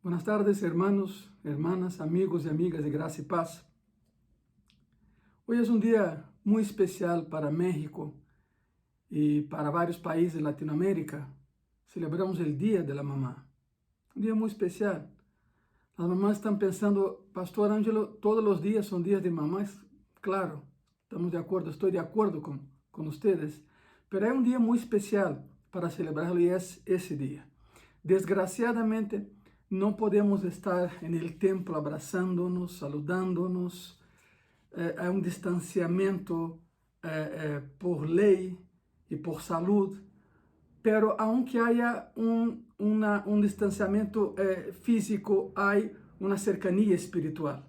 Buenas tardes, hermanos, hermanas, amigos y amigas de Gracia y Paz. Hoy es un día muy especial para México y para varios países de Latinoamérica. Celebramos el Día de la Mamá. Un día muy especial. Las mamás están pensando, Pastor Ángelo, todos los días son días de mamás. Claro, estamos de acuerdo, estoy de acuerdo con ustedes. Pero hay un día muy especial para celebrarlo y es ese día. Desgraciadamente, no podemos estar en el templo abrazándonos, saludándonos. Hay un distanciamiento por ley y por salud. Pero aunque haya un distanciamiento físico, hay una cercanía espiritual.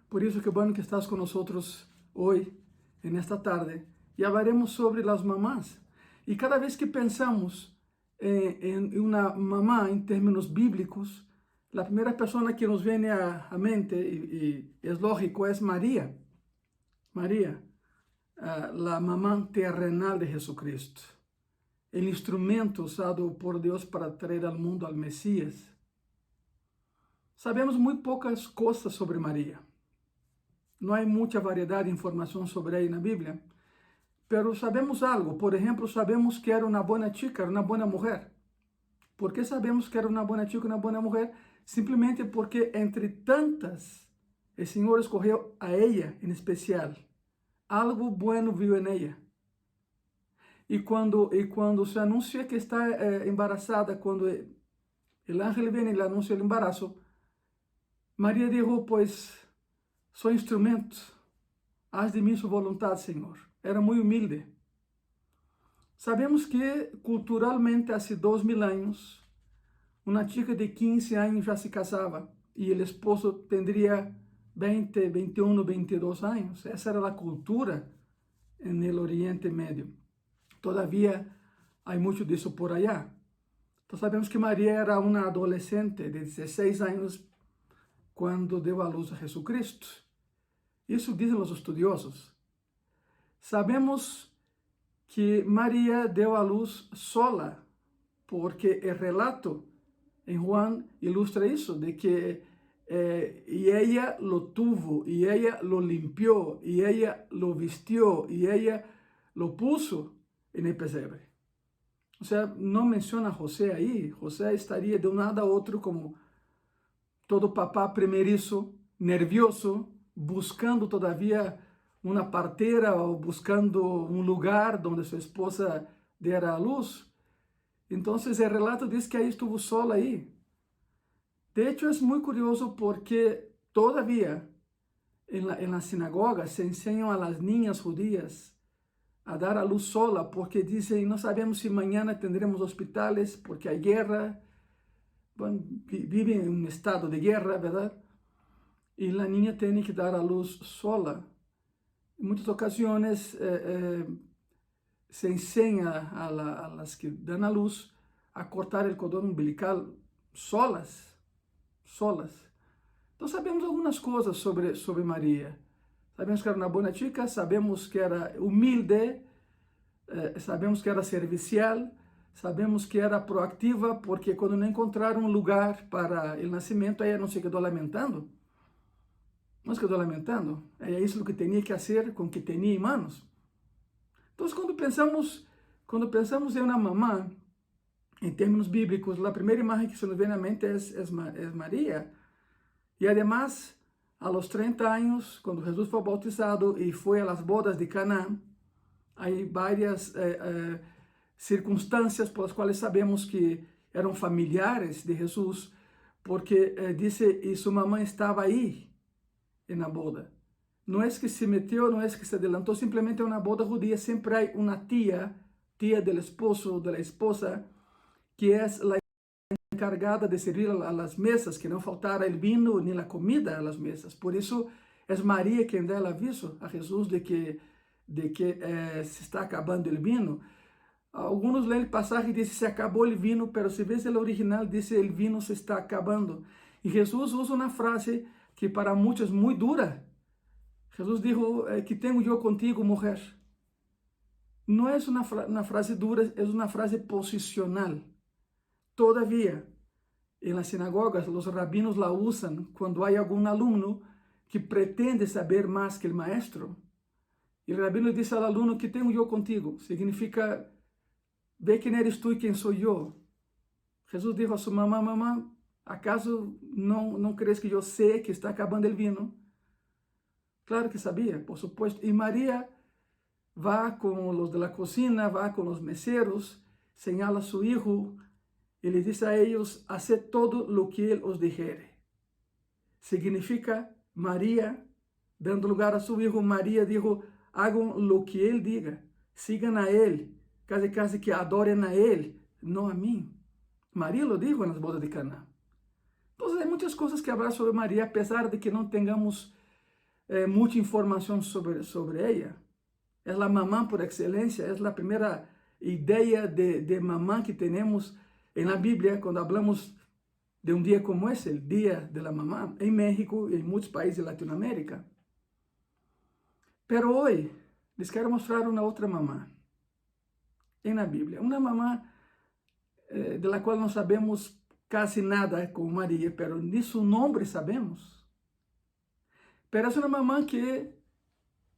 Por eso que bueno que estás con nosotros hoy, en esta tarde, y hablaremos sobre las mamás. Y cada vez que pensamos en una mamá en términos bíblicos, la primera persona que nos viene a mente, y es lógico, es María. María, la mamá terrenal de Jesucristo. El instrumento usado por Dios para traer al mundo al Mesías. Sabemos muy pocas cosas sobre María. No hay mucha variedad de información sobre ella en la Biblia, pero sabemos algo. Por ejemplo, sabemos que era una buena chica, era una buena mujer. ¿Por qué sabemos que era una buena chica, una buena mujer? Simplemente porque entre tantas, el Señor escogió a ella en especial. Algo bueno vio en ella. Y cuando se anuncia que está embarazada, cuando el ángel viene y le anuncia el embarazo, María dijo, pues, soy instrumento, haz de mí su voluntad, Señor. Era muy humilde. Sabemos que culturalmente hace 2000 años, una chica de 15 años ya se casaba y el esposo tendría 20, 21, 22 años. Esa era la cultura en el Oriente Medio. Todavía hay mucho de eso por allá. Entonces sabemos que María era una adolescente de 16 años cuando dio a luz a Jesucristo. Eso dicen los estudiosos. Sabemos que María dio a luz sola, porque el relato en Juan ilustra eso, de que y ella lo tuvo, y ella lo limpió, y ella lo vistió, y ella lo puso en el pesebre. O sea, no menciona a José ahí. José estaría de un lado a otro como todo papá primerizo, nervioso, buscando todavía una partera o buscando un lugar donde su esposa diera a luz. Entonces el relato dice que ahí estuvo sola ahí. De hecho es muy curioso porque todavía en la sinagoga se enseñan a las niñas judías a dar a luz sola porque dicen, no sabemos si mañana tendremos hospitales porque hay guerra. Bueno, viven en un estado de guerra, ¿verdad? Y la niña tiene que dar a luz sola. En muchas ocasiones se enseña a las que dan a luz a cortar el cordón umbilical solas. Entonces sabemos algunas cosas sobre María. Sabemos que era una buena chica, sabemos que era humilde, sabemos que era servicial, sabemos que era proactiva, porque cuando no encontraron un lugar para el nacimiento, ella no se quedó lamentando. No se quedó lamentando. Ella hizo lo que tenía que hacer con que tenía en manos. Entonces, cuando pensamos en una mamá, en términos bíblicos, la primera imagen que se nos viene a mente es María. Y además, a los 30 años, cuando Jesús fue bautizado y fue a las bodas de Caná, hay varias circunstancias por las cuales sabemos que eran familiares de Jesús, porque dice, y su mamá estaba ahí en la boda. No es que se metió, no es que se adelantó, simplemente en una boda judía siempre hay una tía del esposo, de la esposa, que es la encargada de servir a las mesas, que no faltara el vino ni la comida a las mesas. Por eso es María quien da el aviso a Jesús de que se está acabando el vino. Algunos leen el pasaje y dicen se acabó el vino, pero si ves el original dice el vino se está acabando. Y Jesús usa una frase que para muchos es muy dura. Jesús dijo, ¿qué tengo yo contigo, mujer? No es una frase dura, es una frase posicional. Todavía, En las sinagogas, los rabinos la usan cuando hay algún alumno que pretende saber más que el maestro. Y el rabino le dice al alumno: ¿qué tengo yo contigo? Significa: ve quién eres tú y quién soy yo. Jesús dijo a su mamá: mamá, ¿acaso no crees que yo sé que está acabando el vino? Claro que sabía, por supuesto. Y María va con los de la cocina, va con los meseros, señala a su hijo y le dice a ellos: haced todo lo que él os dijere. Significa, María, dando lugar a su hijo, María dijo: hagan lo que él diga, sigan a él, casi que adoren a él, no a mí. María lo dijo en las bodas de Caná. Entonces hay muchas cosas que hablar sobre María, a pesar de que no tengamos mucha información sobre ella. Es la mamá por excelencia, es la primera idea de mamá que tenemos en la Biblia cuando hablamos de un día como ese, el Día de la Mamá, en México y en muchos países de Latinoamérica. Pero hoy les quiero mostrar una otra mamá en la Biblia, una mamá de la cual no sabemos casi nada como María, pero ni su nombre sabemos. Pero es una mamá que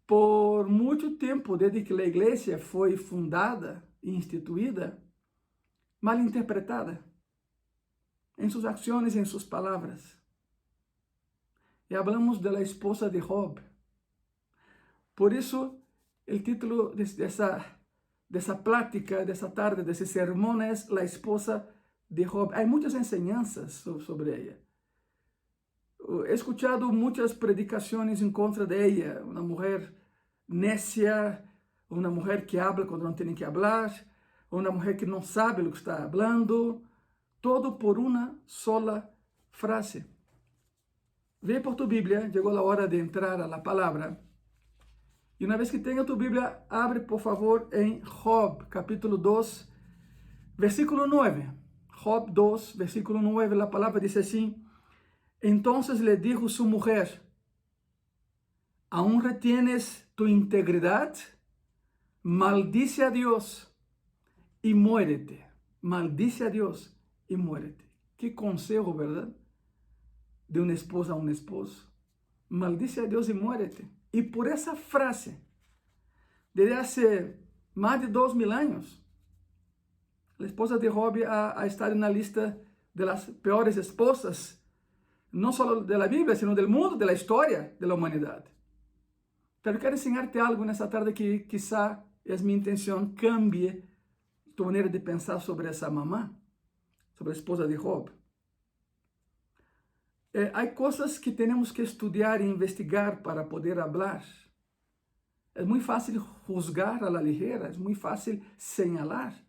por mucho tiempo, desde que la iglesia fue fundada e instituida, mal interpretada en sus acciones y en sus palabras. Y hablamos de la esposa de Job. Por eso, el título de esa plática, de esa tarde, de ese sermón es La esposa de Job. Hay muchas enseñanzas sobre ella. He escuchado muchas predicaciones en contra de ella. Una mujer necia, una mujer que habla cuando no tiene que hablar, una mujer que no sabe lo que está hablando. Todo por una sola frase. Ve por tu Biblia, llegó la hora de entrar a la palabra. Y una vez que tenga tu Biblia, abre por favor en Job, capítulo 2, versículo 9. Job 2, versículo 9, la palabra dice así: entonces le dijo su mujer: ¿aún retienes tu integridad? Maldice a Dios y muérete. Maldice a Dios y muérete. Qué consejo, ¿verdad? De una esposa a un esposo. Maldice a Dios y muérete. Y por esa frase, desde hace más de 2000 años, la esposa de Job ha estado en la lista de las peores esposas, no solo de la Biblia, sino del mundo, de la historia de la humanidad. Pero quiero enseñarte algo en esta tarde que quizá es mi intención, cambie tu manera de pensar sobre esa mamá, sobre la esposa de Job. Hay cosas que tenemos que estudiar e investigar para poder hablar. Es muy fácil juzgar a la ligera, es muy fácil señalar.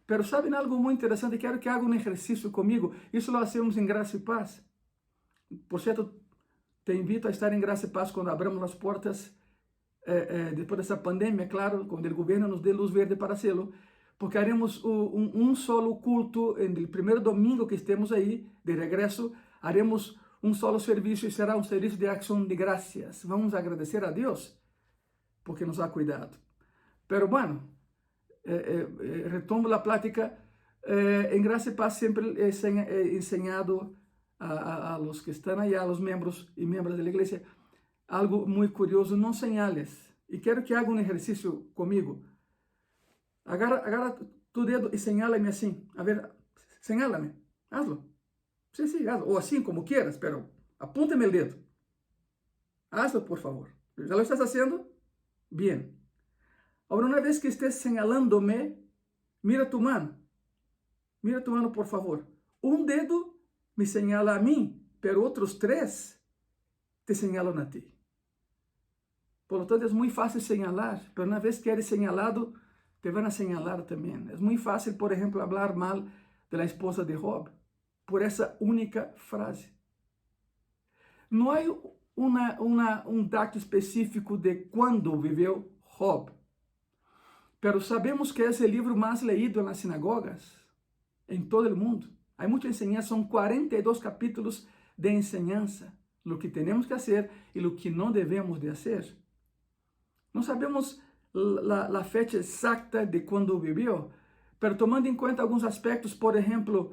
Pero ¿saben algo muy interesante? Quiero que hagan un ejercicio conmigo. Eso lo hacemos en Gracia y Paz. Por cierto, te invito a estar en Gracia y Paz cuando abramos las puertas después de esa pandemia, claro, cuando el gobierno nos dé luz verde para hacerlo, porque haremos un solo culto en el primer domingo que estemos ahí, de regreso, haremos un solo servicio y será un servicio de acción de gracias. Vamos a agradecer a Dios porque nos ha cuidado. Pero bueno, retomo la plática. En Gracia y Paz siempre he enseñado a los que están allá, a los miembros y miembros de la iglesia, algo muy curioso: no señales. Y quiero que haga un ejercicio conmigo. Agarra tu dedo y señálame así. A ver, señálame. Hazlo. Sí, hazlo. O así, como quieras, pero apúntame el dedo. Hazlo, por favor. ¿Ya lo estás haciendo? Bien. Ahora, una vez que estés señalándome, mira tu mano. Mira tu mano, por favor. Un dedo me señala a mí, pero otros 3 te señalan a ti. Por lo tanto, es muy fácil señalar, pero una vez que eres señalado, te van a señalar también. Es muy fácil, por ejemplo, hablar mal de la esposa de Job, por esa única frase. No hay un dato específico de cuándo vivió Job, pero sabemos que es el libro más leído en las sinagogas, en todo el mundo. Hay mucha enseñanza, son 42 capítulos de enseñanza, lo que tenemos que hacer y lo que no debemos de hacer. No sabemos la fecha exacta de cuando vivió, pero tomando en cuenta algunos aspectos, por ejemplo,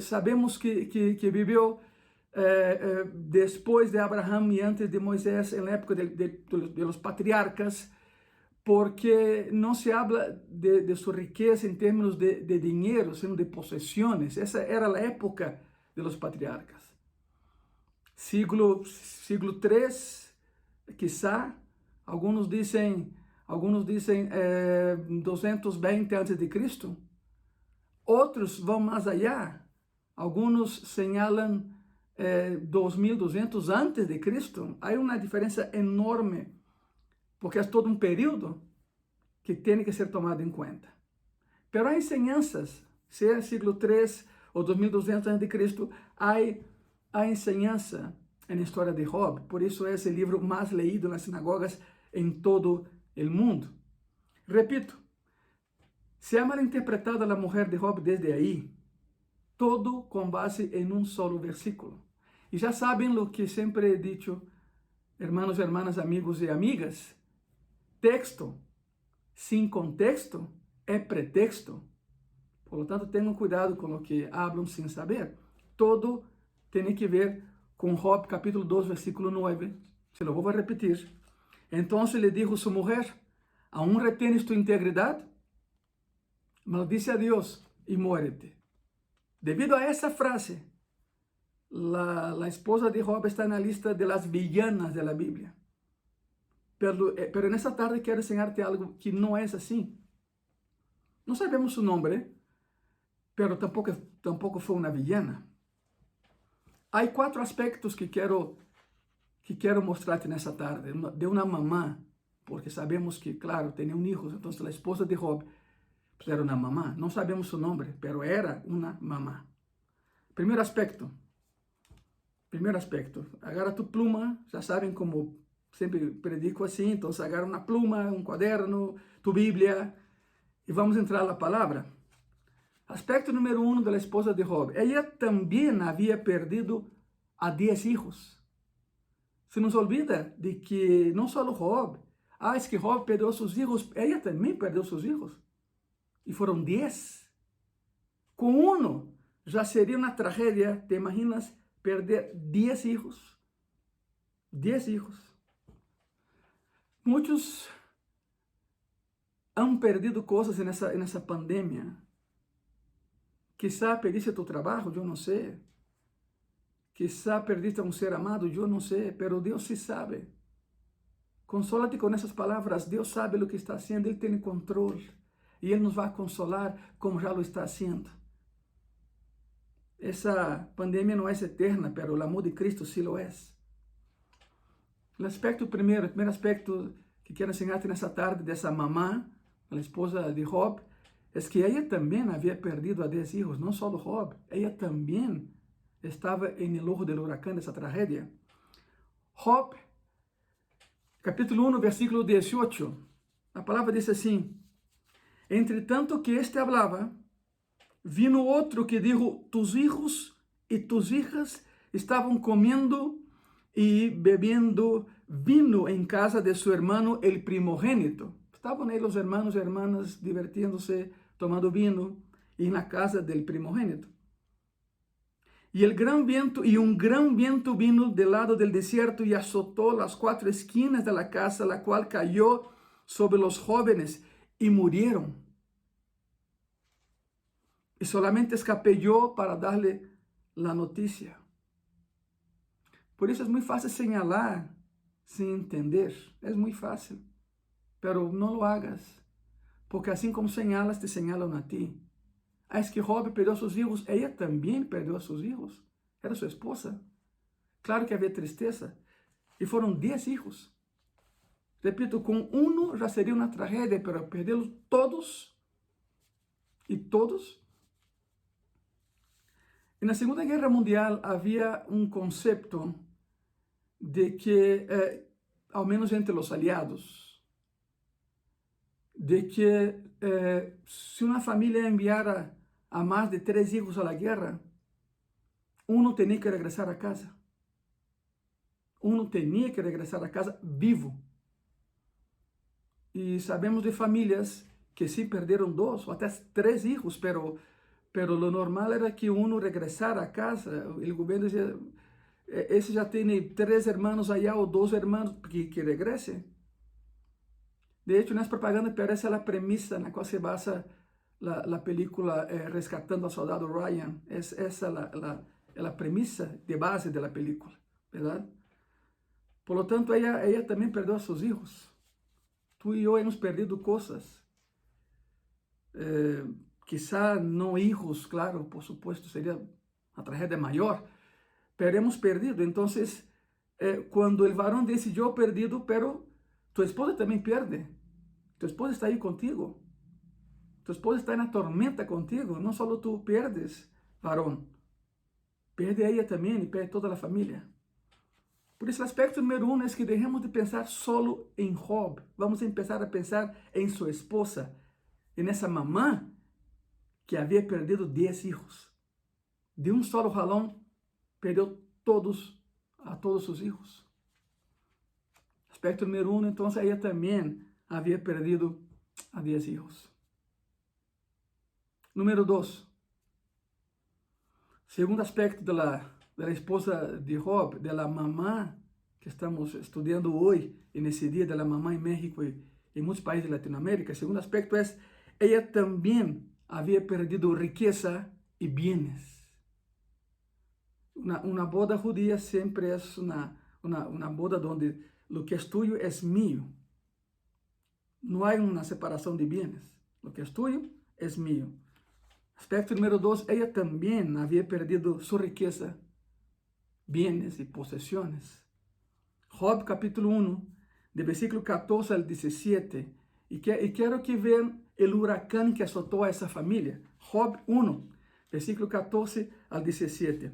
sabemos que viveu depois de Abraham e antes de Moisés, na época de los patriarcas, porque não se habla de sua riqueza em termos de dinheiro, sino de possessões. Essa era a época de los patriarcas. Siglo 3, quizá, alguns dizem 220 a.C., outros vão mais allá, alguns señalam 2200 antes de Cristo. Há uma diferença enorme, porque é todo um período que tem que ser tomado em conta. Pero há enseñanças, seja siglo 3 ou 2200 antes de Cristo, há enseñança na história de Job. Por isso é esse livro mais leído nas sinagogas em todo o mundo. Repito, se ha malinterpretado a mulher de Job desde aí, todo com base em um solo versículo. E já sabem o que sempre he dicho, hermanos, hermanas, amigos e amigas, texto sem contexto é pretexto. Por lo tanto, tenham cuidado com o que hablam sem saber. Todo tem que ver com Job capítulo 2, versículo 9. Se lo vou repetir. Então lhe dijo sua mulher: ¿aún retienes tu integridade? Maldice a Deus e muérete. Devido a essa frase, a esposa de Job está na lista de las villanas de la Bíblia. Pero nessa tarde quero ensinar-te algo que não é assim. Não sabemos seu nome, pero tampouco foi uma villana. Há 4 aspectos que quero mostrar-te nessa tarde, de uma mamã, porque sabemos que, claro, tinha hijos, então a esposa de Job era uma mamã. Não sabemos seu nome, pero era uma mamã. Primeiro aspecto, agarra tu pluma, já sabem como sempre predico assim, então agarra uma pluma, um caderno, tu Bíblia, e vamos entrar na palavra. Aspecto número 1 da esposa de Job. Ela também havia perdido a 10 hijos. Se nos olvida de que não só Job, es que Job perdeu seus hijos, ela também perdeu seus hijos. E foram 10. Com um já seria uma tragédia. Te imaginas perder 10 hijos? 10 hijos. Muitos han perdido coisas nessa pandemia. Quizá perdiste tu trabalho, eu não sei. Quizá perdiste um ser amado, eu não sei, pero Deus sí sabe. Consóla-te com essas palavras. Deus sabe o que está haciendo, Ele tem controle. E Ele nos vai consolar como já lo está haciendo. Essa pandemia não é eterna, pero o amor de Cristo sí lo es. O primeiro aspecto que quero ensinar-te nessa tarde dessa mamã, a esposa de Job, é que ela também havia perdido a 10 hijos, não só Job, ela também estava em el ojo del huracán dessa tragédia. Job, capítulo 1, versículo 18, a palavra diz assim: Entretanto que este hablaba, vino outro que dijo: tus hijos e tus hijas estavam comendo e bebiendo vino em casa de su hermano el primogênito. Estavam aí os hermanos e hermanas divertindo-se, tomando vino, e na casa del primogênito. E um gran viento vino del lado del desierto y azotó las 4 esquinas de la casa, la cual cayó sobre los jóvenes y murieron. Y solamente escapé yo para darle la noticia. Por isso é muito fácil señalar sem entender. É muito fácil. Pero não lo hagas. Porque assim como señalas, te señalam a ti. Es que Job perdeu seus hijos. Ela também perdeu a seus hijos. Era sua esposa. Claro que havia tristeza. E foram 10 hijos. Repito, com um já seria uma tragédia, pero perdê-los todos. E todos. E na Segunda Guerra Mundial havia um conceito de que, ao menos entre os aliados, de que se uma família enviara a mais de 3 hijos a la guerra, uno tinha que regressar a casa. Uno tinha que regressar a casa vivo. E sabemos de famílias que sim perderam 2 ou até 3 hijos, pero pero lo normal era que uno regresara a casa. El gobierno decía, ese ya tiene 3 hermanos allá o 2 hermanos, que regrese. De hecho, en esa propaganda aparece la premisa en la cual se basa la película Rescatando al Soldado Ryan. Es esa la premisa de base de la película, ¿verdad? Por lo tanto, ella también perdió a sus hijos. Tú y yo hemos perdido cosas. Quizá no hijos, claro, por supuesto, sería una tragedia mayor, pero hemos perdido. Entonces, cuando el varón dice, yo he perdido, pero tu esposa también pierde. Tu esposa está ahí contigo. Tu esposa está en la tormenta contigo. No solo tú pierdes, varón. Pierde a ella también y pierde toda la familia. Por eso el aspecto número 1 es que dejemos de pensar solo en Job. Vamos a empezar a pensar en su esposa, en esa mamá que había perdido 10 hijos. De un solo jalón, perdió a todos sus hijos. Aspecto número 1, entonces ella también había perdido a 10 hijos. Número 2. Segundo aspecto de la esposa de Job, de la mamá que estamos estudiando hoy, en ese día de la mamá en México y en muchos países de Latinoamérica. El segundo aspecto es, ella también había perdido riqueza y bienes. Una boda judía siempre es una boda donde lo que es tuyo es mío. No hay una separación de bienes. Lo que es tuyo es mío. Aspecto número 2, ella también había perdido su riqueza, bienes y posesiones. Job capítulo 1, de versículo 14 al 17. Y quiero que vean el huracán que azotó a esa familia. Job 1, versículo 14 al 17.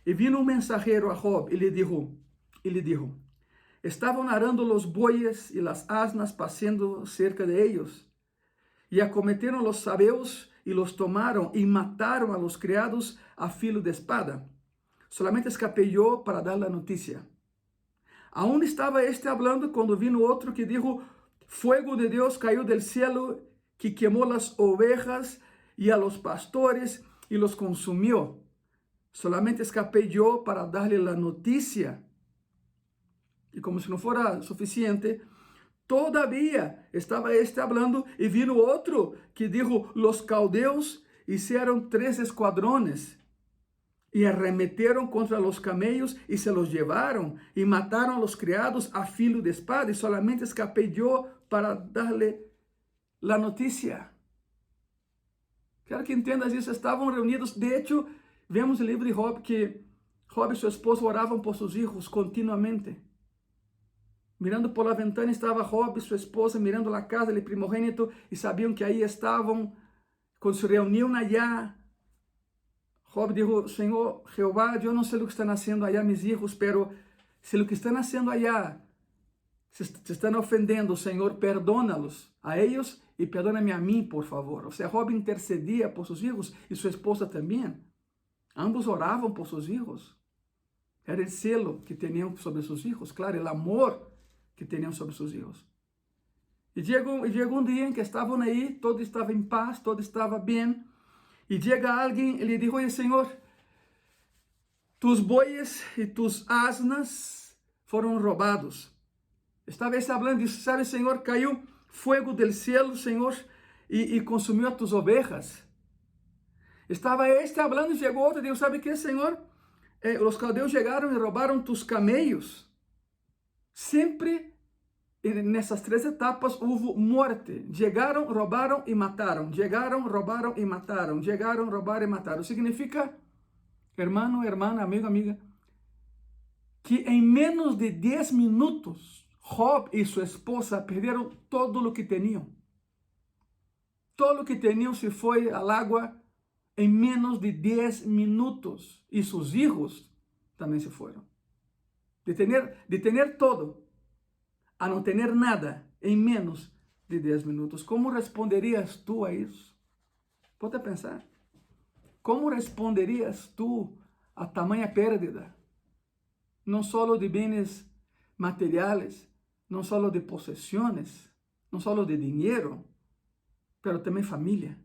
Y vino un mensajero a Job y le dijo, estaban arando los bueyes y las asnas paseando cerca de ellos. Y acometieron los sabeos y los tomaron y mataron a los criados a filo de espada. Solamente escapé yo para dar la noticia. Aún estaba hablando cuando vino otro que dijo, fuego de Dios cayó del cielo que quemó las ovejas y a los pastores y los consumió. Solamente escapé yo para darle la noticia. Y como si no fuera suficiente, todavía estaba hablando y vino otro que dijo, los caldeos hicieron 3 escuadrones y arremetieron contra los camellos y se los llevaron y mataron a los criados a filo de espada y solamente escapé yo para darle la noticia. Quiero que entiendas eso, estaban reunidos. De hecho, vemos en el libro de Job que Job y su esposa oraban por sus hijos continuamente. Mirando por la ventana estaba Job y su esposa mirando la casa del primogénito y sabían que ahí estaban, cuando se reunieron allá. Job dijo, Señor Jehová, yo no sé lo que están haciendo allá mis hijos, pero si lo que están haciendo allá se están ofendiendo, Señor, perdónalos a ellos y perdóname a mí, por favor. O sea, Job intercedía por sus hijos y su esposa también. Ambos oraban por sus hijos. Era el celo que tenían sobre sus hijos, claro, el amor que tenían sobre sus hijos. Y llegó un día en que estaban ahí, todo estaba en paz, todo estaba bien. Y llega alguien y le dijo, oye, Señor, tus bueyes y tus asnas fueron robados. Estaba hablando y dice, ¿sabes, Señor? Cayó fuego del cielo, Señor, y consumió a tus ovejas. Estaba hablando y llegó otro y dijo, ¿sabe qué, Señor? Los caldeos llegaron y robaron tus camellos. Siempre en esas 3 etapas hubo muerte. Llegaron, robaron y mataron. Llegaron, robaron y mataron. Llegaron, robaron y mataron. Significa, hermano, hermana, amigo, amiga, que en menos de 10 minutos, Job y su esposa perdieron todo lo que tenían. Todo lo que tenían se fue al agua en menos de 10 minutos. Y sus hijos también se fueron. De tener todo a no tener nada en menos de 10 minutos. ¿Cómo responderías tú a eso? Ponte a pensar. ¿Cómo responderías tú a tamanha pérdida? No solo de bienes materiales, no solo de posesiones, no solo de dinero, pero también familia.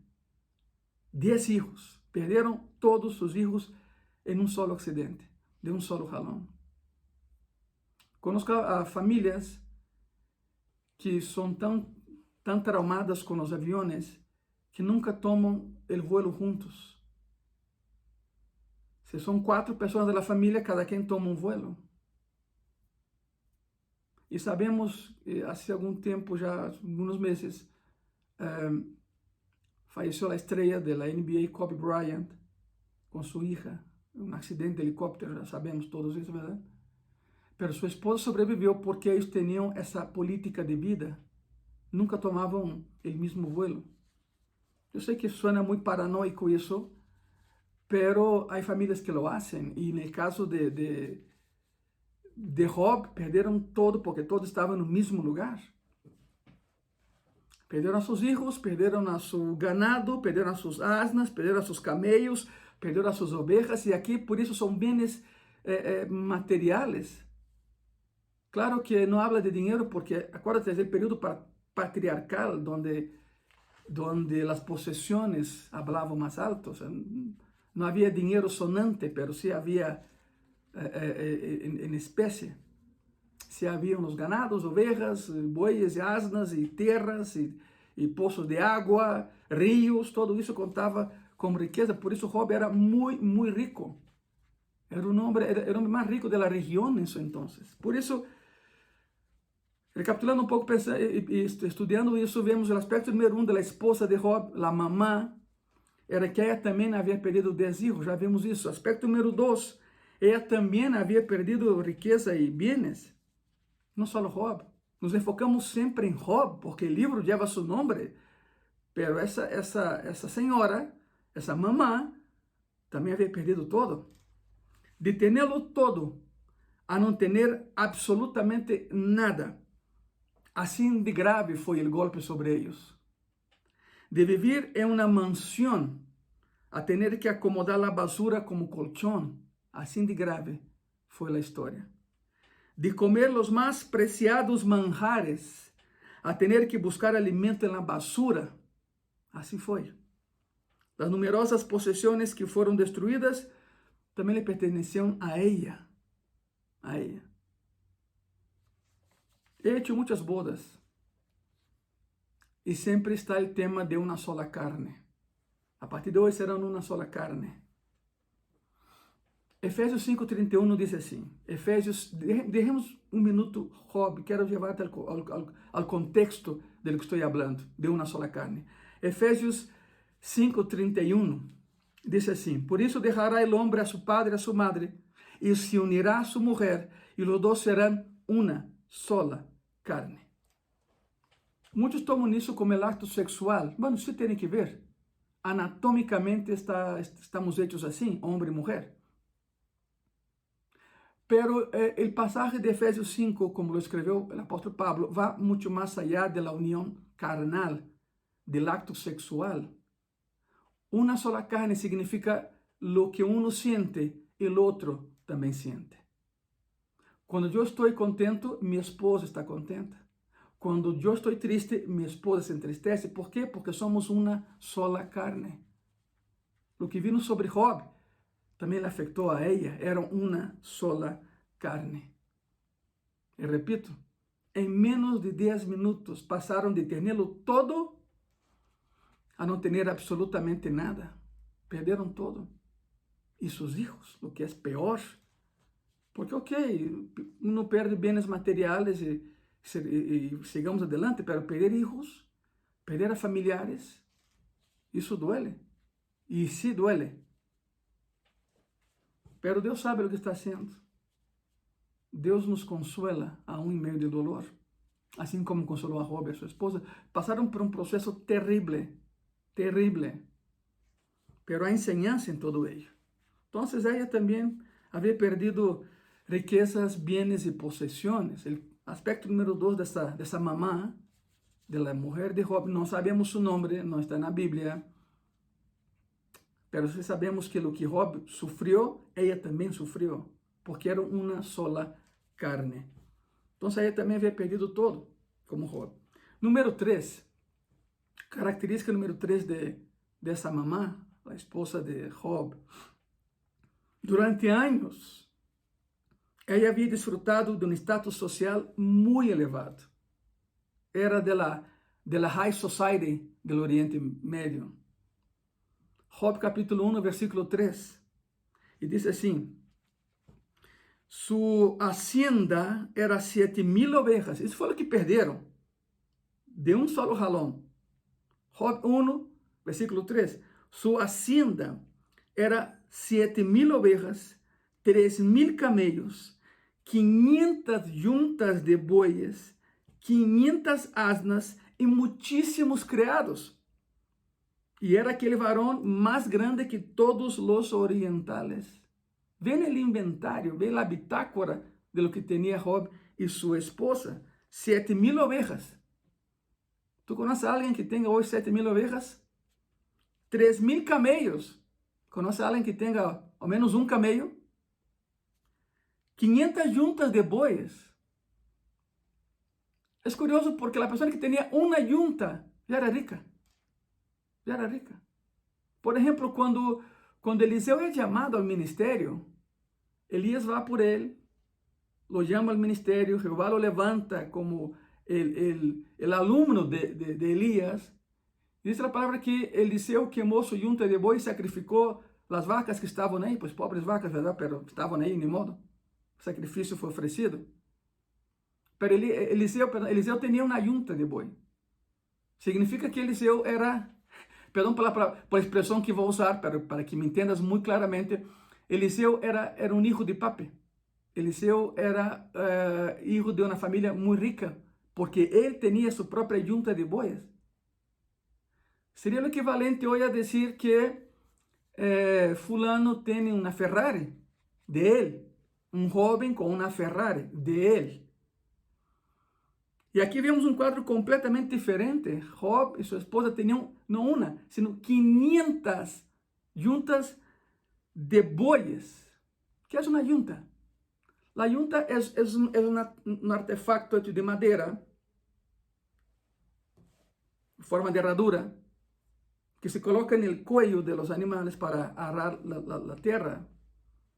10 hijos. Perderam todos os hijos em um solo acidente, de um solo jalón. Conozco a famílias que são tão traumadas com os aviões que nunca tomam o vuelo juntos. Se são 4 pessoas da família, cada quem toma um vuelo. E sabemos, há algum tempo, já alguns meses, faleceu a estrela da NBA, Kobe Bryant, com sua hija, um acidente de helicóptero, já sabemos todos isso, verdade? Pero sua esposa sobreviveu porque eles tinham essa política de vida, nunca tomavam o mesmo vuelo. Eu sei que suena muito paranoico isso, pero há famílias que lo hacen, e no caso de Job, perderam todo porque todos estavam no mesmo lugar. Perderam a seus filhos, perderam a seu ganado, perderam a suas asnas, perderam a seus camellos, perderam a suas ovejas, e aqui por isso são bens materiais. Claro que não habla de dinheiro, porque acuérdate, é o período patriarcal, donde as possessões hablavam mais alto. Não havia dinheiro sonante, pero sí havia em espécie. Se haviam os ganados, ovejas, bois e asnas, e terras, e poços de água, rios, tudo isso contava como riqueza. Por isso Job era muito, muito rico. Era o homem mais rico da região em seu entonces. Por isso, recapitulando um pouco e estudando isso, vemos o aspecto número 1 da esposa de Job, a mamã, era que ela também havia perdido 10 filhos, já vimos isso. Aspecto número 2, ela também havia perdido riqueza e bens. Não só Job. Nos enfocamos sempre em Job, porque o livro leva seu nome, pero essa senhora, essa mamã, também havia perdido todo. De tê-lo todo a não ter absolutamente nada. Assim de grave foi o golpe sobre eles. De viver em uma mansão a ter que acomodar a basura como colchão. Assim de grave foi a história. De comer os mais preciados manjares a ter que buscar alimento na basura. Assim foi. As numerosas possessões que foram destruídas também lhe pertenciam a ela. A ela. He hecho muitas bodas. E sempre está o tema de uma sola carne. A partir de hoje serão uma sola carne. Efésios 5:31 diz assim. Deixemos um minuto, Job, quero levar-te ao contexto do que estou falando, de uma sola carne. Efésios 5:31 diz assim: Por isso deixará o homem a seu padre e a sua madre, e se unirá a sua mulher, e os dois serão uma sola carne. Muitos tomam isso como el acto sexual. Bueno, isso tem que ver. Anatomicamente estamos hechos assim, homem e mulher. Pero el pasaje de Efesios 5, como lo escribió el apóstol Pablo, va mucho más allá de la unión carnal, del acto sexual. Una sola carne significa lo que uno siente, el otro también siente. Cuando yo estoy contento, mi esposa está contenta. Cuando yo estoy triste, mi esposa se entristece. ¿Por qué? Porque somos una sola carne. Lo que vino sobre Job também le afectou a ella. Eram uma sola carne. E repito, em menos de 10 minutos passaram de tê-lo todo a não ter absolutamente nada. Perderam todo. E seus filhos, o que é pior. Porque, uno perde bens materiais e sigamos adelante, pero perder hijos, perder a familiares, isso duele. E sí duele. Pero Deus sabe o que está haciendo. Deus nos consuela aún em meio de dolor. Assim como consolou a Job e a sua esposa. Passaram por um processo terrível. Terrível. Pero há enseñança em todo ello. Então, ela também havia perdido riquezas, bienes e possessões. O aspecto número 2 dessa mamã, da mulher de Job, não sabemos seu nome, não está na Bíblia. Pero sabemos que o que Job sofreu, ela também sofreu, porque era uma sola carne. Então, ela também havia perdido todo, como Job. Número 3, característica número 3 dessa mamã, la esposa de Job, durante años, ella había disfrutado de un estatus social muy elevado. Era de la High Society del Oriente Medio. Job capítulo 1, versículo 3. Y dice así: su hacienda era 7,000 ovejas. Eso fue lo que perdieron de un solo jalón. Job 1, versículo 3. Su hacienda era 7,000 ovejas, 3,000 camellos, 500 yuntas de bueyes, 500 asnas y muchísimos criados. Y era aquel varón más grande que todos los orientales. Ven el inventario, ven la bitácora de lo que tenía Job y su esposa. 7,000 ovejas. ¿Tú conoces a alguien que tenga hoy 7,000 ovejas? 3,000 camellos. ¿Conoces a alguien que tenga al menos un camello? 500 yuntas de bueyes. Es curioso porque la persona que tenía una yunta ya era rica. Ya era rica. Por ejemplo, cuando Eliseo es llamado al ministerio, Elías va por él, lo llama al ministerio, Jehová lo levanta como el alumno de Elías. Dice la palabra que Eliseo quemó su yunta de buey y sacrificó las vacas que estaban ahí, pues pobres vacas, ¿verdad? Pero estaban ahí, ni modo. El sacrificio fue ofrecido. Pero Eliseo tenía una yunta de buey. Significa que Eliseo era, perdón por la expresión que voy a usar, pero para que me entiendas muy claramente, Eliseo era un hijo de papi. Eliseo era hijo de una familia muy rica, porque él tenía su propia yunta de bueyes. Sería lo equivalente hoy a decir que fulano tiene una Ferrari de él, un joven con una Ferrari de él. Y aquí vemos un cuadro completamente diferente. Job y su esposa tenían no una, sino 500 yuntas de bueyes. ¿Qué es una yunta? La yunta es un artefacto hecho de madera, en forma de herradura, que se coloca en el cuello de los animales para arar la tierra,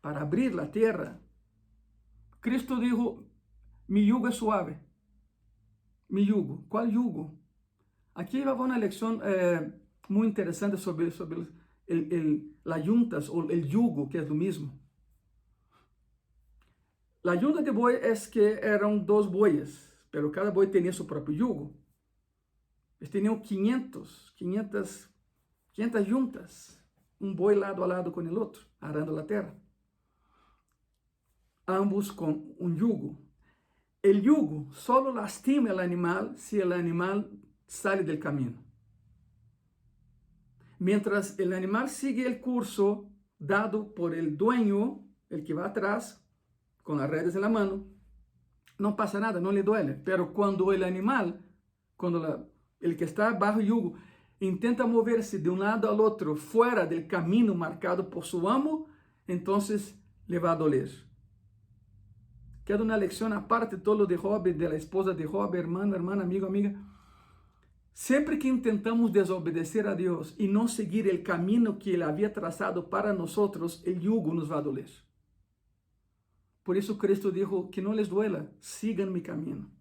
para abrir la tierra. Cristo dijo, mi yugo es suave. Mi yugo. ¿Cuál yugo? Aquí va una lección muy interesante sobre las yuntas o el yugo, que es lo mismo. La yunta de buey es que eran 2 bueyes, pero cada buey tenía su propio yugo. Ellos tenían 500 yuntas, un buey lado a lado con el otro, arando la tierra. Ambos con un yugo. El yugo solo lastima al animal si el animal sale del camino. Mientras el animal sigue el curso dado por el dueño, el que va atrás, con las redes en la mano, no pasa nada, no le duele. Pero cuando el animal, el que está bajo yugo, intenta moverse de un lado al otro, fuera del camino marcado por su amo, entonces le va a doler. Queda una lección aparte todo lo de Job, de la esposa de Job, hermano, hermana, amigo, amiga. Siempre que intentamos desobedecer a Dios y no seguir el camino que Él había trazado para nosotros, el yugo nos va a doler. Por eso Cristo dijo que no les duela, sigan mi camino.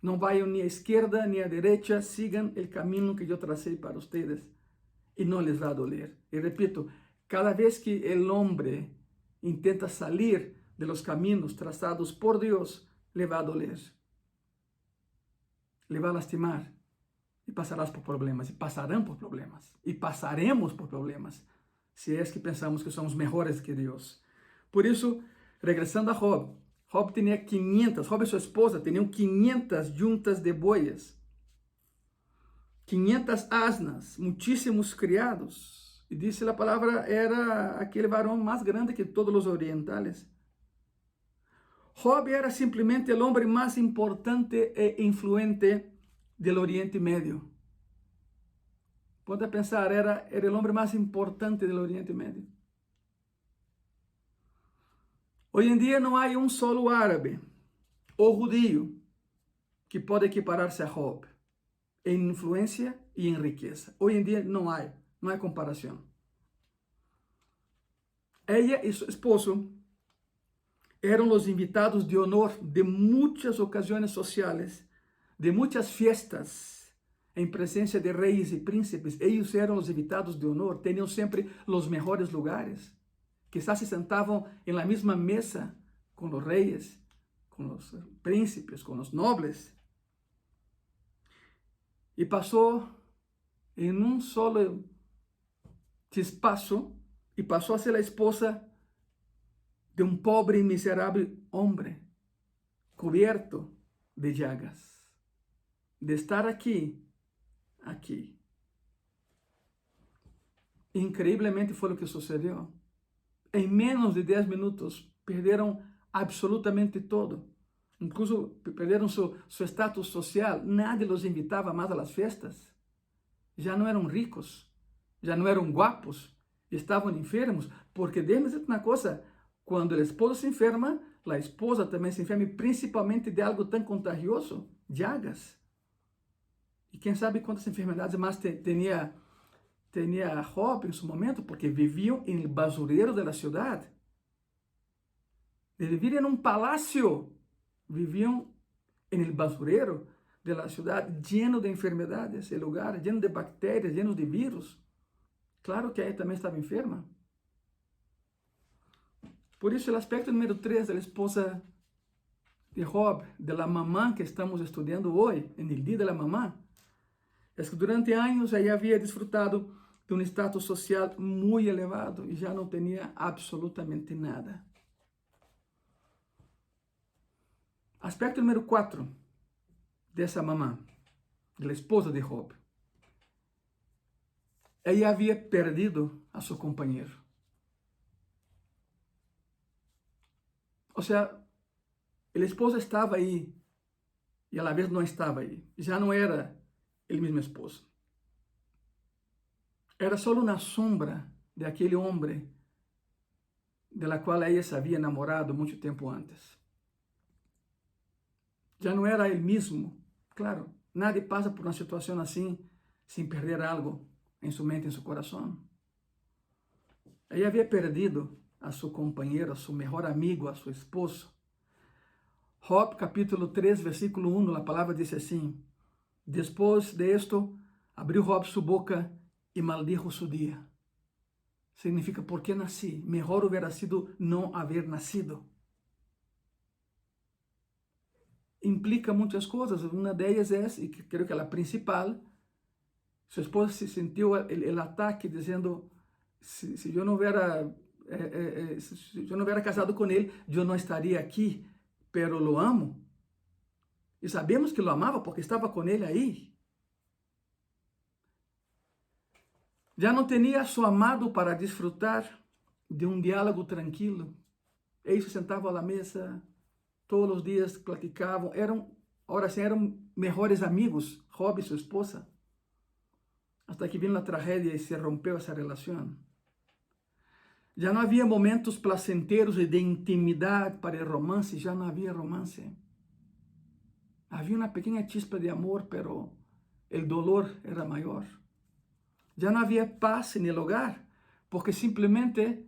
No vayan ni a izquierda ni a derecha, sigan el camino que yo tracé para ustedes y no les va a doler. Y repito, cada vez que el hombre intenta salir de los caminos trazados por Dios, le va a doler. Le va a lastimar. Y pasarás por problemas, y pasarán por problemas, y pasaremos por problemas, si es que pensamos que somos mejores que Dios. Por eso, regresando a Job, Job tenía 500, Job y su esposa tenían 500 yuntas de bueyes, 500 asnas, muchísimos criados. Y dice la palabra, era aquel varón más grande que todos los orientales. Job era simplemente el hombre más importante e influente del Oriente Medio. Ponte a pensar, era el hombre más importante del Oriente Medio. Hoy en día no hay un solo árabe o judío que pueda equipararse a Job en influencia y en riqueza. Hoy en día no hay comparación. Ella y su esposo eran los invitados de honor de muchas ocasiones sociales, de muchas fiestas, en presencia de reyes y príncipes. Ellos eran los invitados de honor, tenían siempre los mejores lugares. Quizás se sentaban en la misma mesa con los reyes, con los príncipes, con los nobles. Y pasó en un solo chispazo, y pasó a ser la esposa de un pobre y miserable hombre, cubierto de llagas. De estar aquí, aquí. Increíblemente fue lo que sucedió. En menos de 10 minutos perdieron absolutamente todo. Incluso perdieron su estatus social. Nadie los invitaba más a las fiestas. Ya no eran ricos, ya no eran guapos, estaban enfermos. Porque déjame decirte una cosa, cuando el esposo se enferma, la esposa también se enferma, y principalmente de algo tan contagioso, llagas. Y quién sabe cuántas enfermedades más tenía Job en su momento, porque viviam en el basurero de la ciudad. De vivir en un palacio, vivían en el basurero de la ciudad, lleno de enfermedades, el lugar lleno de bacterias, lleno de virus. Claro que ella también estaba enferma. Por eso el aspecto número 3 de la esposa de Job, de la mamá que estamos estudiando hoy, en el Día de la Mamá, es que durante años ella había disfrutado de un estatus social muy elevado y ya no tenía absolutamente nada. Aspecto número 4 de esa mamá, de la esposa de Job. Ella había perdido a su compañero. O sea, el esposo estaba ahí y a la vez no estaba ahí. Ya no era el mismo esposo. Era solo una sombra de aquele hombre de la cual ella se había enamorado mucho tiempo antes. Ya no era el mismo. Claro, nadie pasa por una situación así sin perder algo en su mente, en su corazón. Ella había perdido a su compañero, a su mejor amigo, a su esposo. Job capítulo 3, versículo 1, la palabra dice así: después de esto, abrió Job su boca y maldijo su día. Significa, ¿por qué nací? Mejor hubiera sido no haber nacido. Implica muchas cosas. Una de ellas es, y creo que la principal, su esposa se sintió el ataque diciendo, si yo no hubiera, si yo no hubiera casado con él, yo no estaría aquí, pero lo amo. Y sabemos que lo amaba porque estaba con él ahí. Ya no tenía a su amado para disfrutar de un diálogo tranquilo. Ellos se sentaban a la mesa, todos los días platicaban, ahora sí eran mejores amigos, Job y su esposa. Hasta que vino la tragedia y se rompió esa relación. Ya no había momentos placenteros y de intimidad para el romance, ya no había romance. Había una pequeña chispa de amor, pero el dolor era mayor. Ya no había paz en el hogar, porque simplemente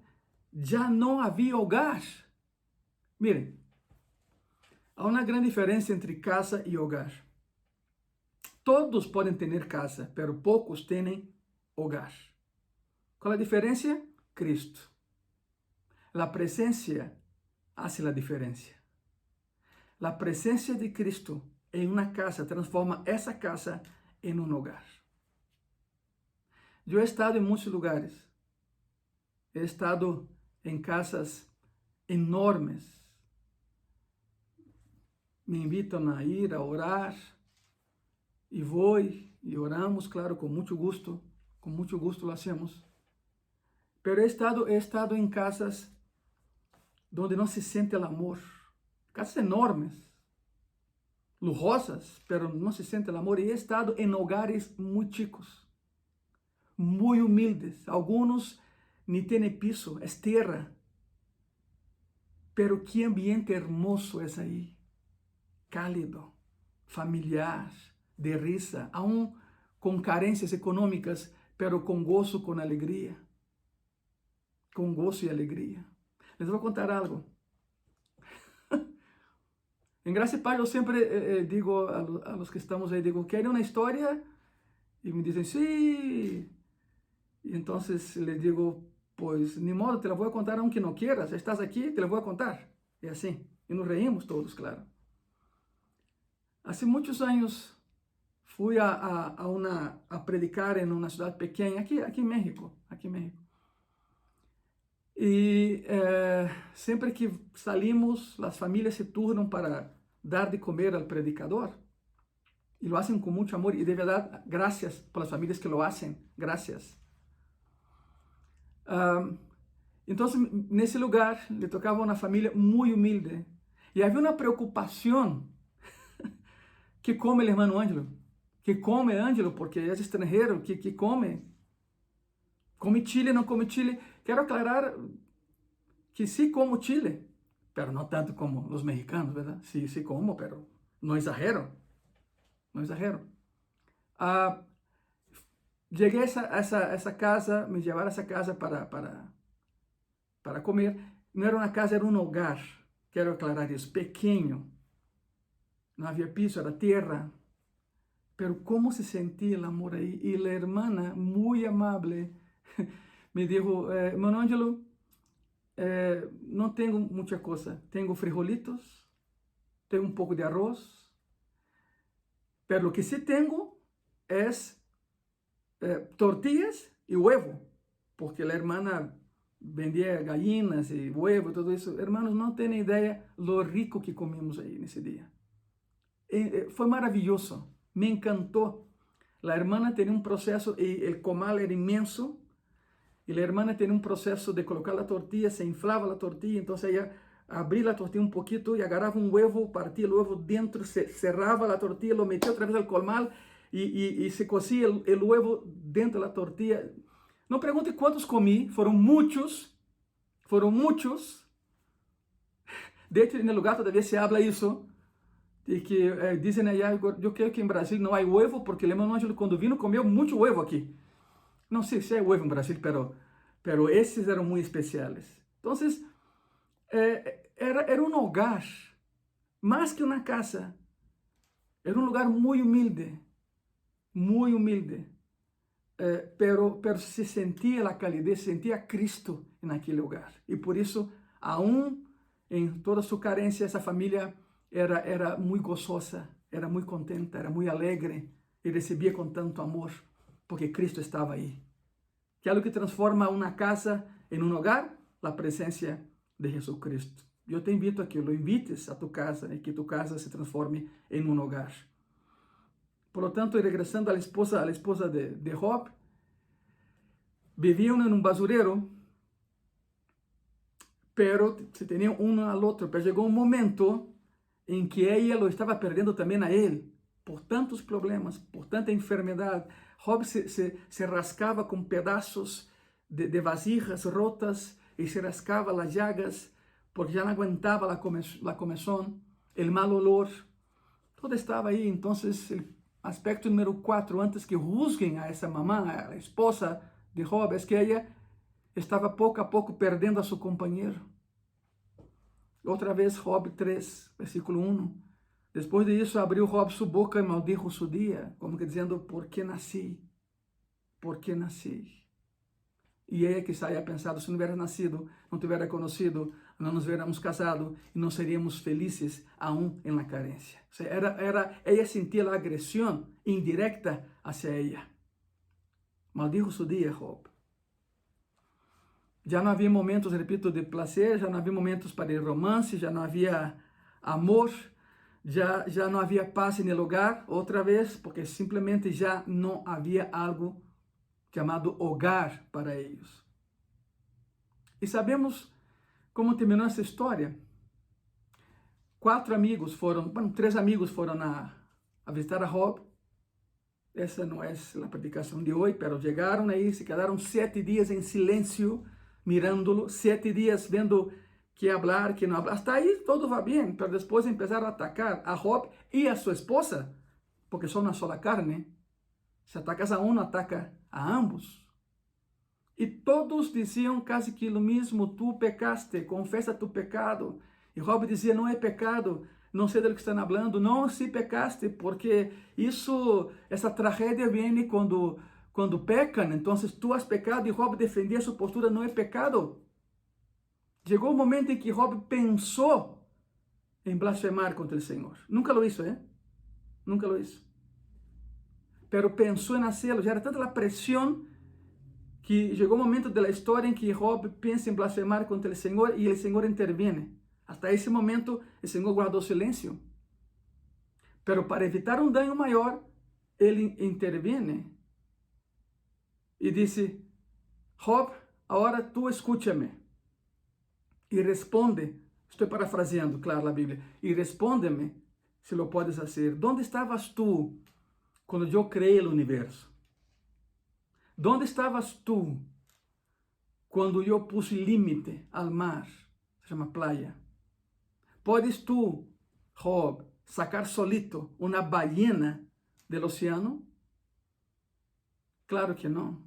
ya no había hogar. Miren, hay una gran diferencia entre casa y hogar. Todos pueden tener casa, pero pocos tienen hogar. ¿Cuál es la diferencia? Cristo. La presencia hace la diferencia. La presencia de Cristo en una casa transforma esa casa en un hogar. Yo he estado en muchos lugares. He estado en casas enormes. Me invitan a ir a orar y voy y oramos, claro, con mucho gusto lo hacemos. Pero he estado en casas donde no se siente el amor. Casas enormes, lujosas, pero no se siente el amor. Y he estado en hogares muy chicos, muy humildes. Algunos ni tienen piso, es tierra. Pero qué ambiente hermoso es ahí. Cálido, familiar, de risa, aún con carencias económicas, pero con gozo, con alegría. con gozo y alegría. Les voy a contar algo. En Gracia y Paz yo siempre digo a los que estamos ahí, digo, ¿quieren una historia? Y me dicen, sí. Y entonces les digo, pues ni modo, te la voy a contar aunque no quieras. Estás aquí, te la voy a contar. Y así. Y nos reímos todos, claro. Hace muchos años fui a predicar en una ciudad pequeña, aquí en México, Y siempre que salimos, las familias se turnan para dar de comer al predicador. Y lo hacen con mucho amor. Y de verdad, gracias por las familias que lo hacen. Gracias. Entonces, nesse lugar, le tocava a uma família muito humilde. E havia uma preocupação. Que come o irmão Ângelo? Que come Ângelo, porque é estrangeiro, que come? Come chile, não come chile? Quero aclarar que sí como chile, pero no tanto como los mexicanos, ¿verdad? Sí, sí como, pero no exagero. No exagero. Llegué a esa casa, me llevaron a esa casa para comer. No era una casa, era un hogar. Quiero aclarar eso, pequeño. No había piso, era tierra. Pero cómo se sentía el amor ahí. Y la hermana, muy amable, me dijo, hermano Ángelo, no tengo mucha cosa. Tengo frijolitos, tengo un poco de arroz. Pero lo que sí tengo es tortillas y huevo. Porque la hermana vendía gallinas y huevo, todo eso. Hermanos, no tienen idea lo rico que comimos ahí en ese día. Fue maravilloso, me encantó. La hermana tenía un proceso, y el comal era inmenso, y la hermana tenía un proceso de colocar la tortilla, se inflaba la tortilla, entonces ella abría la tortilla un poquito y agarraba un huevo, partía el huevo dentro, se cerraba la tortilla, lo metía otra vez al comal y se cocía el huevo dentro de la tortilla. No pregunte cuántos comí, fueron muchos. De hecho, en el lugar todavía se habla eso, de que dicen allá, yo creo que en Brasil no hay huevo, porque el hermano Ángelo cuando vino comió mucho huevo aquí. No sé si hay huevo en Brasil, pero esses eran muy especiales. Entonces, era un hogar, más que una casa. Era un lugar muy humilde, pero se sentía la calidez, se sentía a Cristo en aquel hogar. Y por eso, aún en toda su carencia, esa familia era muy gozosa, era muy contenta, era muy alegre y recibía con tanto amor, porque Cristo estaba ahí. Que es lo que transforma una casa en un hogar, la presencia de Jesucristo. Yo te invito a que lo invites a tu casa y que tu casa se transforme en un hogar. Por lo tanto, regresando a la esposa de Job, vivían en un basurero, pero se tenían uno al otro. Pero llegó un momento en que ella lo estaba perdiendo también a él, por tantos problemas, por tanta enfermedad. Job se rascaba con pedazos de vasijas rotas y se rascaba las llagas porque ya no aguantaba la comezón, el mal olor. Todo estaba ahí. Entonces, el aspecto número 4, antes que juzguen a esa mamá, a la esposa de Job, es que ella estaba poco a poco perdiendo a su compañero. Otra vez Job 3, versículo 1. Después de eso abrió Job su boca y maldijo su día, como que diciendo, ¿por qué nací? ¿Por qué nací? Y ella quizá haya pensado, si no hubiera nacido, no te hubiera conocido, no nos hubiéramos casado y no seríamos felices aún en la carencia. O sea, ella sentía la agresión indirecta hacia ella. Maldijo su día, Job. Ya no había momentos, repito, de placer, ya no había momentos para el romance, ya no había amor, ya no había paz en el hogar, otra vez, porque simplemente ya no había algo llamado hogar para ellos. Y sabemos cómo terminó esa historia. 3 amigos fueron a visitar a Job. Esa no es la predicación de hoy, pero llegaron ahí, se quedaron 7 días en silencio, mirándolo, 7 días viendo qué hablar, qué no hablar. Hasta ahí todo va bien, pero después empezaron a atacar a Job y a su esposa, porque son una sola carne. Si atacas a uno, ataca a ambos. Y todos decían casi que lo mismo: tú pecaste, confesa tu pecado. Y Job decía: no he pecado, no sé de lo que están hablando. No, sí pecaste, porque esa tragedia viene cuando pecan. Entonces tú has pecado. Y Job defendía su postura: no he pecado. Llegó un momento en que Job pensó en blasfemar contra el Señor. Nunca lo hizo, Nunca lo hizo. Pero pensó en hacerlo. Ya era tanta la presión que llegó un momento de la historia en que Job piensa en blasfemar contra el Señor y el Señor interviene. Hasta ese momento el Señor guardó silencio. Pero para evitar un daño mayor, Él interviene y dice: Job, ahora tú escúchame y responde. Estoy parafraseando, claro, la Biblia. Y respóndeme, si lo puedes hacer. ¿Dónde estabas tú cuando yo creé el universo? ¿Dónde estabas tú cuando yo puse límite al mar? Se llama playa. ¿Puedes tú, Job, sacar solito una ballena del océano? Claro que no.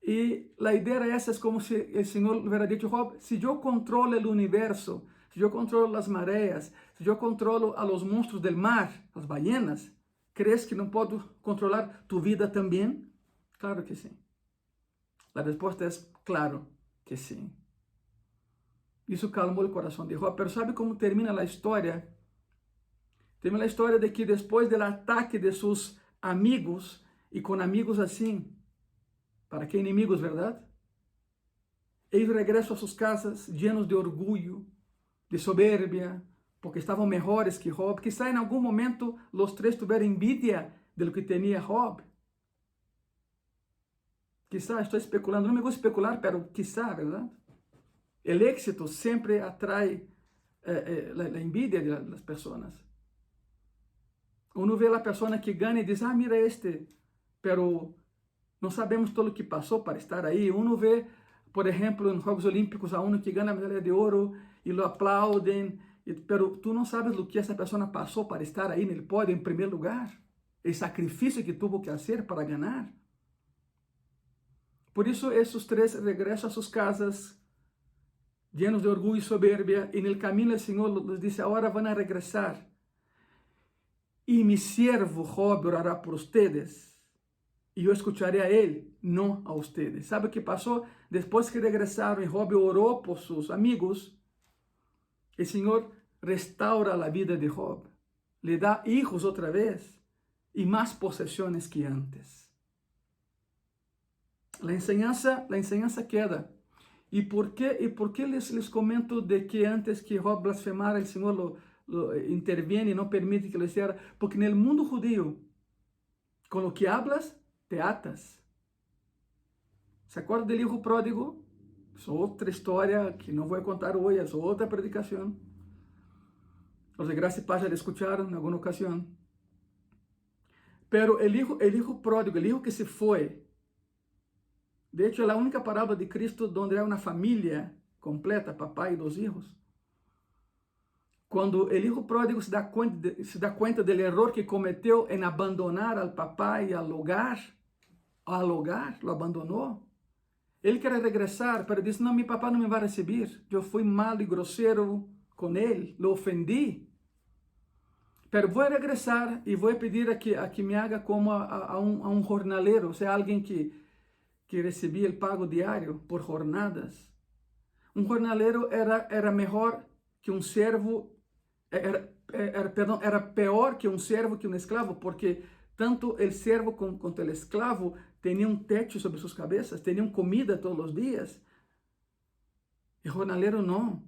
Y la idea era esa: es como si el Señor hubiera dicho: Job, si yo controlo el universo, si yo controlo las mareas, si yo controlo a los monstruos del mar, las ballenas, ¿crees que no puedo controlar tu vida también? Claro que sí. La respuesta es claro que sí. Isso calmou o coração de Job. Pero ¿sabe cómo termina la historia? Termina la historia de que después del ataque de sus amigos, y con amigos así, ¿para qué enemigos, verdad? Ellos regresan a sus casas llenos de orgullo, de soberbia, porque estaban mejores que Job. Quizá en algún momento los tres tuvieran envidia de lo que tenía Job. Quizá, estoy especulando, no me gusta especular, pero quizá, ¿verdad? El éxito siempre atrae la envidia de las personas. Uno ve a la persona que gana y dice: ah, mira este, pero no sabemos todo lo que pasó para estar ahí. Uno ve, por ejemplo, en Juegos Olímpicos a uno que gana medalla de oro y lo aplauden, pero tú no sabes lo que esa persona pasó para estar ahí en el podio en primer lugar, el sacrificio que tuvo que hacer para ganar. Por eso esos tres regresan a sus casas llenos de orgullo y soberbia. En el camino el Señor les dice: ahora van a regresar y mi siervo Job orará por ustedes y yo escucharé a él, no a ustedes. ¿Sabe qué pasó? Después que regresaron y Job oró por sus amigos, el Señor restaura la vida de Job, le da hijos otra vez y más posesiones que antes. La enseñanza queda. ¿Y por qué les comento de que antes que Job blasfemara, el Señor lo interviene y no permite que lo hiciera? Porque en el mundo judío, con lo que hablas, te atas. ¿Se acuerdan del hijo pródigo? Es otra historia que no voy a contar hoy, es otra predicación. Los de Gracia y Paz ya la escucharon en alguna ocasión. Pero el hijo pródigo, el hijo que se fue, de hecho es la única parábola de Cristo donde hay una familia completa, papá y dos hijos. Cuando el hijo pródigo se da cuenta del error que cometió en abandonar al papá y al hogar, lo abandonó. Él quiere regresar, pero dice: no, mi papá no me va a recibir. Yo fui malo y grosero con él, lo ofendí. Pero voy a regresar y voy a pedir a que me haga como a un jornalero, o sea, alguien que recibía el pago diario por jornadas. Un jornalero era mejor que un siervo, era peor que un siervo que un esclavo, porque tanto el siervo como el esclavo tenían un techo sobre sus cabezas, tenían comida todos los días. El jornalero no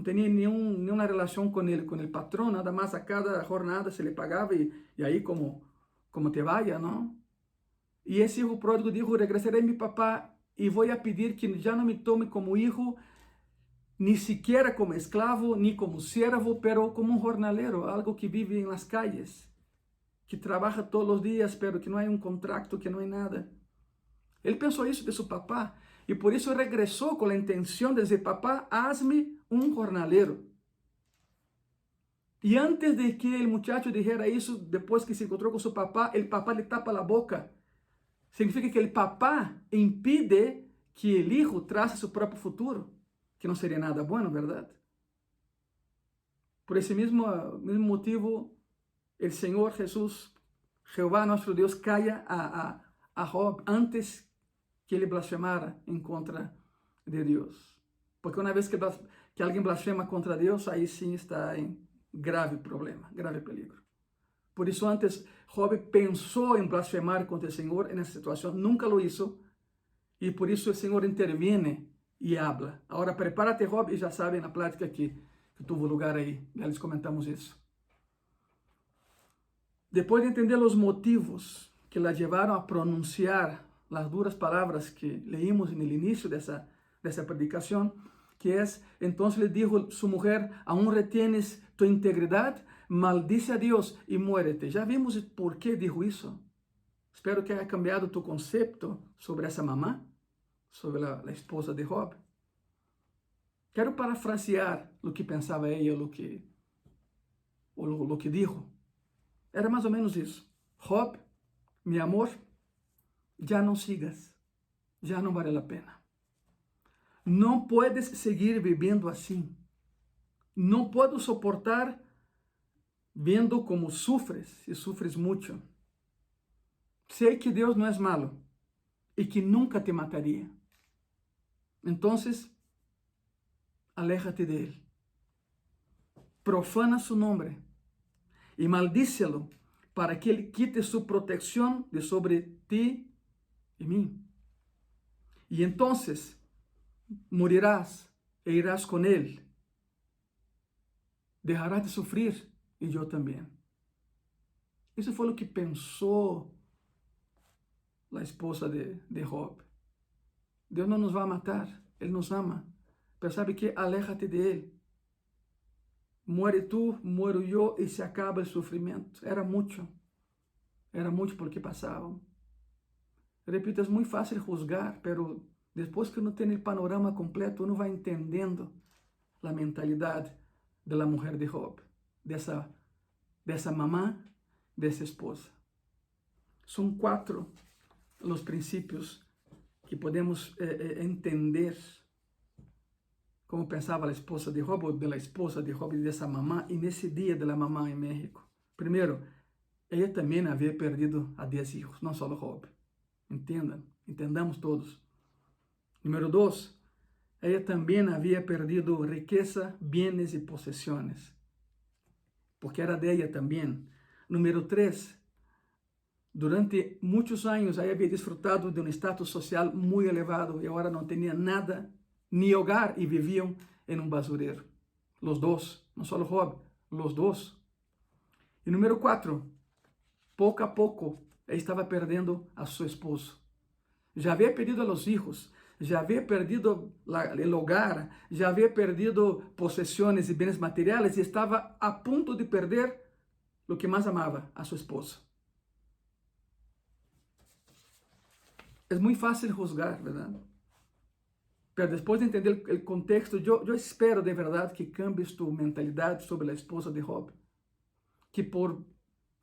tenía ninguna relación con el patrón, nada más a cada jornada se le pagaba y ahí como te vaya, ¿no? Y ese hijo pródigo dijo: regresaré a mi papá y voy a pedir que ya no me tome como hijo, ni siquiera como esclavo, ni como siervo, pero como un jornalero, algo que vive en las calles, que trabaja todos los días, pero que no hay un contrato, que no hay nada. Él pensó eso de su papá y por eso regresó con la intención de decir: papá, hazme un jornalero. Y antes de que el muchacho dijera eso, después que se encontró con su papá, el papá le tapa la boca. significa que el papá impide que el hijo trace su propio futuro, que no sería nada bueno, ¿verdad? Por ese mismo motivo, el Señor Jesús, Jehová nuestro Dios, calla a Job antes que ele blasfemara en contra de Dios. Porque una vez que alguien blasfema contra Dios, ahí sí está en grave problema, grave peligro. Por eso antes Job pensó en blasfemar contra el Señor en esa situación, nunca lo hizo, y por eso el Señor interviene y habla. Ahora prepárate, Job, y ya saben la plática que tuvo lugar ahí, ya les comentamos eso. Después de entender los motivos que la llevaron a pronunciar las duras palabras que leímos en el inicio de esa predicación, que es, entonces le dijo su mujer, ¿aún retienes tu integridad? Maldice a Dios y muérete. Ya vimos por qué dijo eso. Espero que haya cambiado tu concepto sobre esa mamá, sobre la esposa de Job. Quero parafrasear lo que pensava ella, lo que dijo. Era mais ou menos isso. Job, mi amor, já não sigas, já não vale a pena. Não puedes seguir vivendo assim. Não puedo soportar vendo como sufres e sufres muito. Sei que Deus não é malo e que nunca te mataria. Então, aléjate de él. Profana su nombre y maldícelo para que él quite su protección de sobre ti y mí. Y entonces morirás e irás con él. Dejarás de sufrir y yo también. Eso fue lo que pensó la esposa de Job. Dios no nos va a matar, Él nos ama. Pero ¿sabe qué? Aléjate de Él. Muere tú, muero yo y se acaba el sufrimiento. Era mucho por lo que pasaba. Repito, es muy fácil juzgar, pero después que uno tiene el panorama completo, uno va entendiendo la mentalidad de la mujer de Job, de esa mamá, de esa esposa. Son 4 los principios que podemos entender como pensaba la esposa de Job, o de la esposa de Job y de esa mamá, en ese día de la mamá en México. Primero, ella también había perdido a 10 hijos, no solo Job. Entendamos todos. Número 2, ella también había perdido riqueza, bienes y posesiones, porque era de ella también. Número 3, durante muchos años ella había disfrutado de un estatus social muy elevado y ahora no tenía nada, ni hogar, y vivían en un basurero. Los dos, no solo Job, los dos. Y número 4, poco a poco ella estaba perdiendo a su esposo. Ya había perdido a los hijos, ya había perdido el hogar, ya había perdido posesiones y bienes materiales y estaba a punto de perder lo que más amaba, a su esposo. Es muy fácil juzgar, ¿verdad? Pero después de entender el contexto, yo espero de verdad que cambies tu mentalidad sobre la esposa de Job. Que por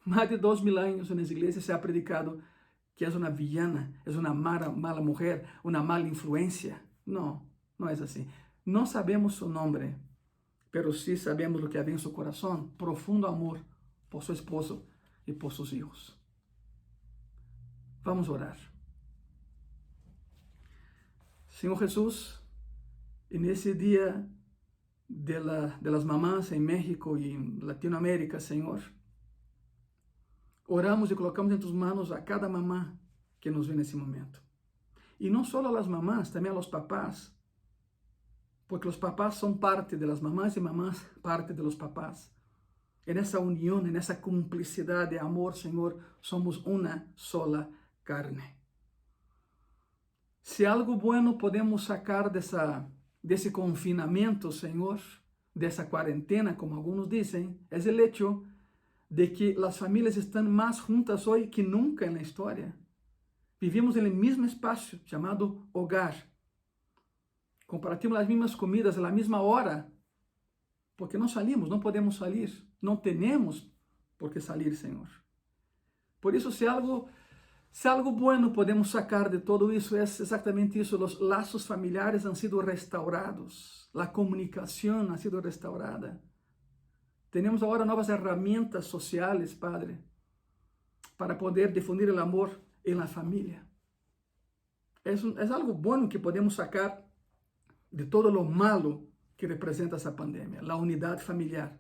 más de 2000 años en las iglesias se ha predicado que es una villana, es una mala mujer, una mala influencia. No, no es así. No sabemos su nombre, pero sí sabemos lo que había en su corazón, profundo amor por su esposo y por sus hijos. Vamos a orar. Señor Jesús, en ese día de las mamás en México y en Latinoamérica, Señor, oramos y colocamos en tus manos a cada mamá que nos ve en ese momento. Y no solo a las mamás, también a los papás, porque los papás son parte de las mamás y mamás parte de los papás. En esa unión, en esa complicidad de amor, Señor, somos una sola carne. Si algo bueno podemos sacar de ese confinamiento, Señor, de esa cuarentena, como algunos dicen, es el hecho de que las familias están más juntas hoy que nunca en la historia. Vivimos en el mismo espacio llamado hogar. Compartimos las mismas comidas a la misma hora, porque no salimos, no podemos salir, no tenemos por qué salir, Señor. Por eso, si algo Se algo bueno podemos sacar de todo isso, é exatamente isso: os laços familiares han sido restaurados, a comunicação ha sido restaurada. Temos agora novas ferramentas sociais, Padre, para poder difundir o amor na família. É algo bueno que podemos sacar de todo lo malo que representa essa pandemia, a unidade familiar.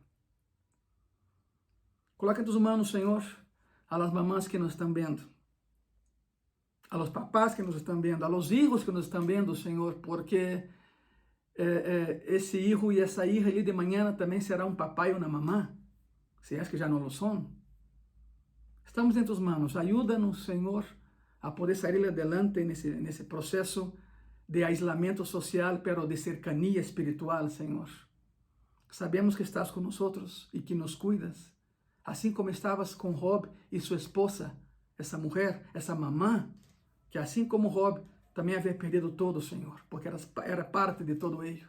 Coloca em tus manos, Senhor, a las mamás que nos estão vendo, a los papás que nos estão vendo, a los hijos que nos estão vendo, Senhor, porque esse hijo e essa hija ali de manhã também será um papai e uma mamá, se é que já não lo são. Estamos em tus manos, ajuda-nos, Senhor, a poder sair adelante nesse processo de aislamiento social, pero de cercanía espiritual, Senhor. Sabemos que estás con nosotros y que nos cuidas, assim como estabas con Job y su esposa, essa mujer, essa mamá, que assim como Job também havia perdido todo, Senhor, porque era parte de todo ello.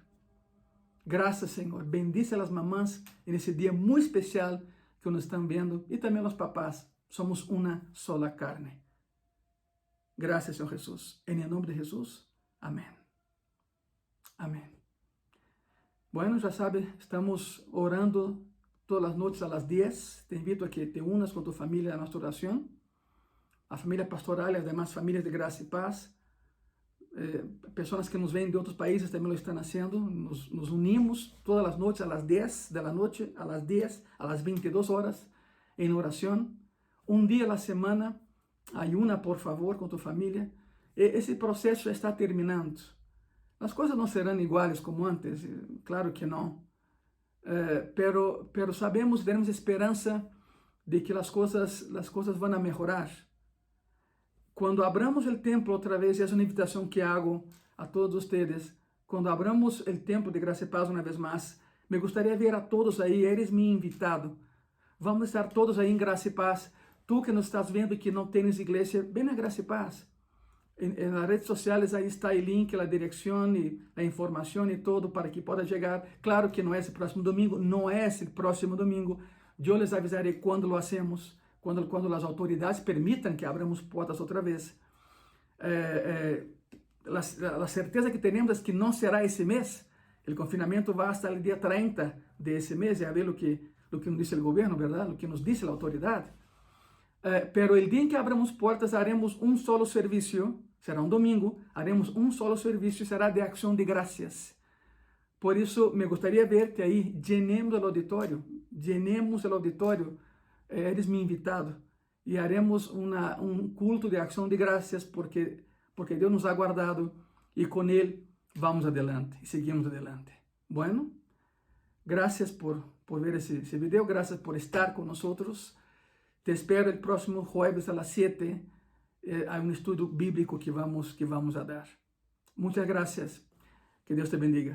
Graças, Senhor. Bendice a las mamás nesse dia muito especial que nos estão vendo e também os papás. Somos uma sola carne. Graças, Senhor Jesus. Em nome de Jesus. Amém. Amém. Bueno, já sabe, estamos orando todas as noites a las 10. Te invito a que te unas com tu família a nossa oração. A família pastoral e as demais famílias de graça e paz. Pessoas que nos vêm de outros países também lo estão fazendo. Nos unimos todas as noites a las 10 de la noche, a las 10, a las 22 horas, em oração. Um dia a semana, ayuna, por favor, com tu família. Esse processo está terminando. As coisas não serão iguais como antes, claro que não. Pero sabemos, temos esperança de que as coisas vão melhorar. Quando abramos o templo outra vez, é uma invitação que hago a todos vocês. Quando abramos o templo de Graça e Paz uma vez mais, me gostaria ver a todos aí, eres meu invitado. Vamos estar todos aí em Graça e Paz. Tu que nos estás vendo e que não tens igreja, vem a Graça e Paz. Nas redes sociais aí está o link, a direção e a informação e todo para que possa chegar. Claro que não é esse próximo domingo, não é esse próximo domingo. Eu les avisarei quando lo hacemos, quando as autoridades permitam que abramos portas outra vez. A certeza que temos é que não será esse mês. O confinamento vai até o dia 30 de esse mês, e a ver o que nos diz o governo, verdade? O que nos diz a autoridade. Pero el día en que abramos portas, haremos un solo servicio, será un domingo, haremos un solo servicio y será de acción de gracias. Por eso me gustaría verte ahí, llenemos el auditorio, eres mi invitado, y haremos un culto de acción de gracias porque Dios nos ha guardado y con Él vamos adelante y seguimos adelante. Bueno, gracias por ver ese video, gracias por estar con nosotros. Te espero el próximo jueves a las 7. Hay un estudio bíblico que vamos a dar. Muchas gracias. Que Dios te bendiga.